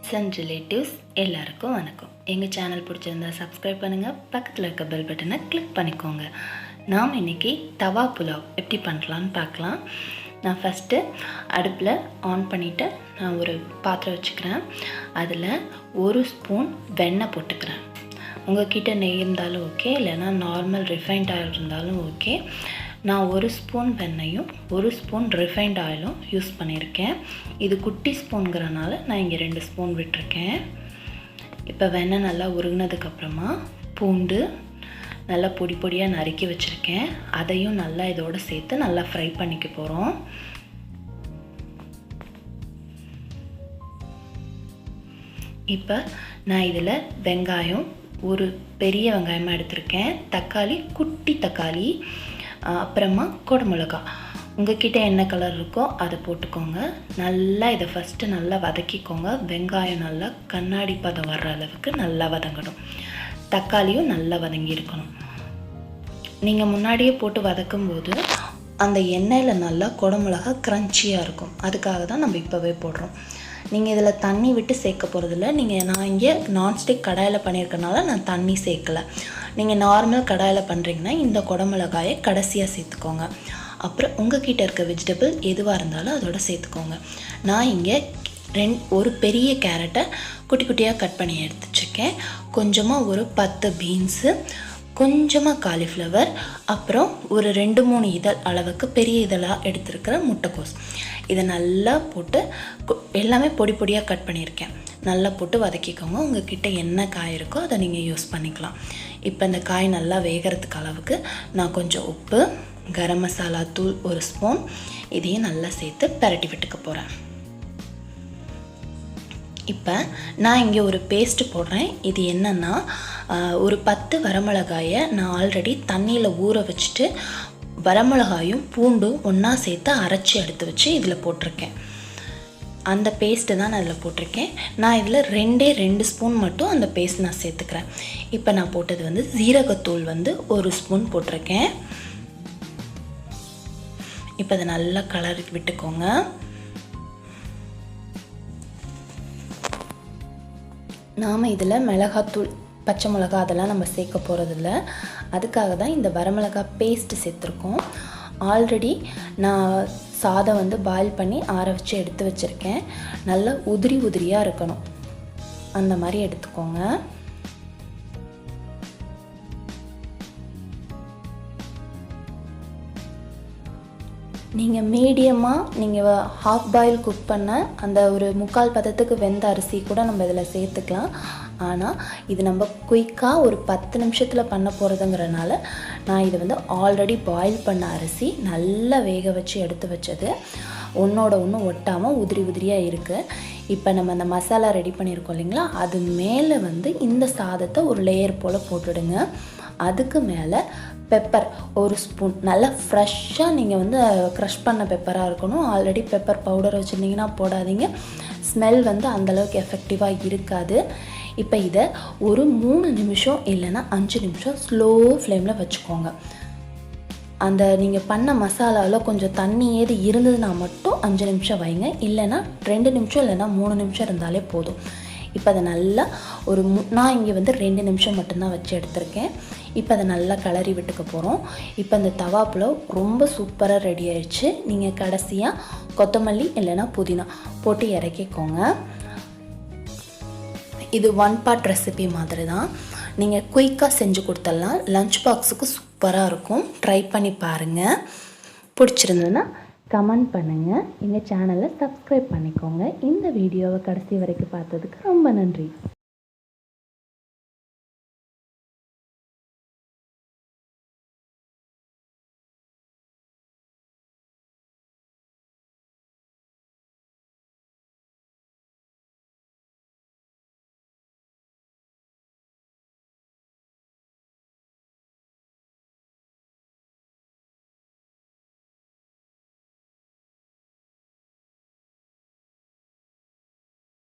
Friends and relatives எல்லாருக்கும் வணக்கம். எங்கள் சேனல் பிடிச்சிருந்தா சப்ஸ்கிரைப் பண்ணுங்கள், பக்கத்தில் இருக்க பெல் பட்டனை கிளிக் பண்ணிக்கோங்க. நாம் இன்றைக்கி தவா புலாவ் எப்படி பண்ணலான்னு பார்க்கலாம். நான் ஃபஸ்ட்டு அடுப்பில் ஆன் பண்ணிவிட்டு நான் ஒரு பாத்திரம் வச்சுக்கிறேன். அதில் 1 ஸ்பூன் வெண்ணெய் போட்டுக்கிறேன். உங்கள்கிட்ட நெய் இருந்தாலும் ஓகே, இல்லைனா நார்மல் ரிஃபைண்ட் ஆயில் இருந்தாலும் ஓகே. நான் 1 ஸ்பூன் வெண்ணெயும் 1 ஸ்பூன் ரிஃபைண்ட் ஆயிலும் யூஸ் பண்ணியிருக்கேன். இது குட்டி ஸ்பூனுங்கிறனால நான் இங்கே 2 ஸ்பூன் விட்டுருக்கேன். இப்போ வெண்ணெய் நல்லா உருகினதுக்கப்புறமா பூண்டு நல்லா பொடி பொடியாக நறுக்கி வச்சுருக்கேன். அதையும் நல்லா இதோடு சேர்த்து நல்லா ஃப்ரை பண்ணிக்க போகிறோம். இப்போ நான் இதில் வெங்காயம் ஒரு பெரிய வெங்காயமாக எடுத்திருக்கேன், தக்காளி குட்டி தக்காளி, அப்புறமா குடமிளகா உங்கள்கிட்ட என்ன கலர் இருக்கோ அதை போட்டுக்கோங்க. நல்லா இதை ஃபஸ்ட்டு நல்லா வதக்கிக்கோங்க. வெங்காயம் நல்லா கண்ணாடி பதம் வர்ற அளவுக்கு நல்லா வதங்கணும். தக்காளியும் நல்லா வதங்கி இருக்கணும். நீங்கள் முன்னாடியே போட்டு வதக்கும்போது அந்த எண்ணெயில் நல்லா குடமிளகா க்ரன்ச்சியாக இருக்கும். அதுக்காக தான் நம்ம இப்போவே போடுறோம். நீங்கள் இதில் தண்ணி விட்டு சேர்க்க போகிறதில்ல. நான் இங்கே நான்ஸ்டிக் கடாயில் பண்ணியிருக்கனால நான் தண்ணி சேர்க்கலை. நீங்கள் நார்மல் கடாயில் பண்ணுறீங்கன்னா இந்த குடமிளகாயை கடைசியாக சேர்த்துக்கோங்க. அப்புறம் உங்கள்கிட்ட இருக்க வெஜிடபிள் எதுவாக இருந்தாலும் அதோட சேர்த்துக்கோங்க. நான் இங்கே ஒரு பெரிய கேரட்டை குட்டி குட்டியாக கட் பண்ணி எடுத்து வச்சுருக்கேன். கொஞ்சமாக ஒரு 10 பீன்ஸு, கொஞ்சமாக காலிஃப்ளவர், அப்புறம் ஒரு 2-3 இதழ் அளவுக்கு பெரிய இதழாக எடுத்துருக்கிற முட்டைக்கோஸ். இதை நல்லா போட்டு எல்லாமே பொடி பொடியாக கட் பண்ணியிருக்கேன். நல்லா போட்டு வதக்கிக்கோங்க. உங்கள்கிட்ட என்ன காய் இருக்கோ அதை நீங்கள் யூஸ் பண்ணிக்கலாம். இப்போ இந்த காய் நல்லா வேகிறதுக்கு அளவுக்கு நான் கொஞ்சம் உப்பு, கரம் மசாலா தூள் 1 ஸ்பூன் இதையும் நல்லா சேர்த்து பரட்டி விட்டுக்க போகிறேன். இப்போ நான் இங்கே ஒரு பேஸ்ட்டு போடுறேன். இது என்னென்னா, ஒரு 10 வரமிளகாயை நான் ஆல்ரெடி தண்ணியில் ஊற வச்சுட்டு வரமிளகாயும் பூண்டும் ஒன்றா சேர்த்து அரைச்சி எடுத்து வச்சு இதில் போட்டிருக்கேன். அந்த பேஸ்ட்டு தான் நான் இதில் போட்டிருக்கேன். நான் இதில் 2 ஸ்பூன் மட்டும் அந்த பேஸ்ட் நான் சேர்த்துக்கிறேன். இப்போ நான் போட்டது ஜீரகத்தூள் 1 ஸ்பூன் போட்டிருக்கேன். இப்போ அதை நல்லா கலரி விட்டுக்கோங்க. நாம் இதில் மிளகாத்தூள், பச்சை மிளகா அதெல்லாம் நம்ம சேர்க்க போகிறதில்ல. அதுக்காக தான் இந்த வரமிளகா பேஸ்ட்டு சேர்த்துருக்கோம். ஆல்ரெடி நான் சாதம் பாயில் பண்ணி ஆற வச்சு எடுத்து வச்சுருக்கேன். நல்லா உதிரியாக இருக்கணும், அந்த மாதிரி எடுத்துக்கோங்க. நீங்கள் மீடியமாக ஹாஃப் பாயில் குக் பண்ண அந்த ஒரு 3/4 பதத்துக்கு வெந்த அரிசி கூட நம்ம இதில் சேர்த்துக்கலாம். ஆனால் இது நம்ம குயிக்காக ஒரு 10 நிமிஷத்தில் பண்ண போகிறதுங்கிறனால நான் இது ஆல்ரெடி பாயில் பண்ண அரிசி நல்லா வேக வச்சு எடுத்து வச்சது, ஒன்றோட ஒன்று ஒட்டாமல் உதிரியாக இருக்குது. இப்போ நம்ம அந்த மசாலா ரெடி பண்ணியிருக்கோம் இல்லைங்களா, அது மேலே இந்த சாதத்தை ஒரு லேயர் போல் போட்டுடுங்க. அதுக்கு மேலே பெப்பர் 1 ஸ்பூன், நல்லா ஃப்ரெஷ்ஷாக நீங்கள் க்ரஷ் பண்ண பெப்பராக இருக்கணும். ஆல்ரெடி பெப்பர் பவுடர் வச்சுருந்தீங்கன்னா போடாதீங்க, ஸ்மெல் அந்தளவுக்கு எஃபெக்டிவாக இருக்காது. இப்போ இதை ஒரு 3 நிமிஷம் இல்லைன்னா 5 நிமிஷம் ஸ்லோ ஃப்ளேமில் வச்சுக்கோங்க. அந்த நீங்கள் பண்ண மசாலாவில் கொஞ்சம் தண்ணி ஏது இருந்ததுன்னா மட்டும் 5 நிமிஷம் வைங்க, இல்லைன்னா 2 நிமிஷம் இல்லைன்னா 3 நிமிஷம் இருந்தாலே போதும். இப்போ அதை நல்லா நான் இங்கே 2 நிமிஷம் மட்டும்தான் வச்சு எடுத்திருக்கேன். இப்போ அதை நல்லா கிளறி விட்டுக்க போகிறோம். இப்போ அந்த தவா புலாவ் ரொம்ப சூப்பராக ரெடி ஆயிடுச்சு. நீங்கள் கடைசியாக கொத்தமல்லி இல்லைன்னா புதினா போட்டு இறக்கிக்கோங்க. இது 1 பார்ட் ரெசிபி மாதிரி தான். நீங்கள் குயிக்காக செஞ்சு கொடுத்துடலாம். லஞ்ச் பாக்ஸுக்கு சூப்பராக இருக்கும். ட்ரை பண்ணி பாருங்கள். பிடிச்சிருந்ததுன்னா கமெண்ட் பண்ணுங்கள். எங்கள் சேனலை சப்ஸ்கிரைப் பண்ணிக்கோங்க. இந்த வீடியோவை கடைசி வரைக்கும் பார்த்ததுக்கு ரொம்ப நன்றி.